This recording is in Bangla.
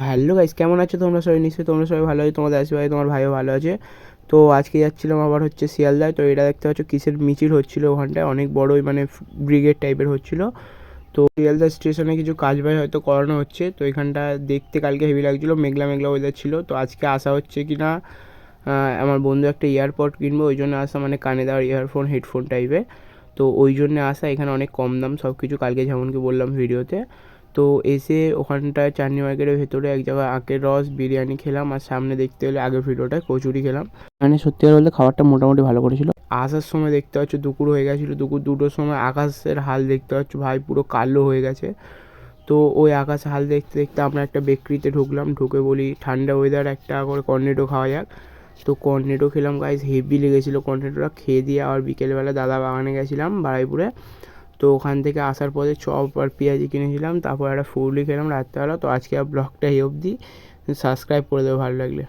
হ্যালো গাইস, কেমন আছো তোমরা সবাই? নিশ্চয়ই তোমরা সবাই ভালো আছো, তোমাদের আশীর্বাদে তোমার ভাইও ভালো আছে। তো আজকে যাচ্ছিলাম আবার হচ্ছে শিয়ালদায়। তো এটা দেখতে পাচ্ছ কিসের মিছিল হচ্ছিলো ওখানটায়, অনেক বড়োই মানে ব্রিগেড টাইপের হচ্ছিলো। তো শিয়ালদা স্টেশনে কিছু কাজ বাজ হয়তো করানো হচ্ছে। তো এখানটা দেখতে কালকে হেভি লাগছিলো, মেঘলা মেঘলা ওয়েদার ছিল। তো আজকে আসা হচ্ছে কি না, আমার বন্ধু একটা ইয়ারপড কিনবো, ওই জন্য আসা, মানে কানে দেওয়ার ইয়ারফোন হেডফোন টাইপের। তো ওই জন্যে আসা, এখানে অনেক কম দাম সব কিছু, কালকে যেমনকি বললাম ভিডিওতে। তো এসে ওখানটায় চাঁদনি মার্কেটের ভেতরে এক জায়গায় আখের রস বিরিয়ানি খেলাম, আর সামনে দেখতে হলে আগের ভিডিওটায় কচুরি খেলাম। মানে সত্যি কথা বলতে খাবারটা মোটামুটি ভালো করেছিল। আসার সময় দেখতে পাচ্ছ দুপুর হয়ে গেছিলো, দুপুর 2টোর সময় আকাশের হাল দেখতে পাচ্ছ ভাই, পুরো কালো হয়ে গেছে। তো ওই আকাশ হাল দেখতে দেখতে আমরা একটা বেকরিতে ঢুকলাম, ঢুকে বলি ঠান্ডা ওয়েদার একটা করে কর্নেটো খাওয়া যাক। তো কর্নেটো খেলাম গাইস, হেভি লেগেছিলো কর্নেটোটা। খেয়ে দিয়ে আবার বিকেলবেলা দাদা বাগানে গেছিলাম বারুইপুরে। তো ওখান থেকে আসার পরে চপ আর পেঁয়াজি কিনেছিলাম, তারপর একটা ফুললি খেলাম রাত্রেবেলা। তো আজকে আর ব্লগটা এই অবধি, সাবস্ক্রাইব করে দেবো ভালো লাগলে।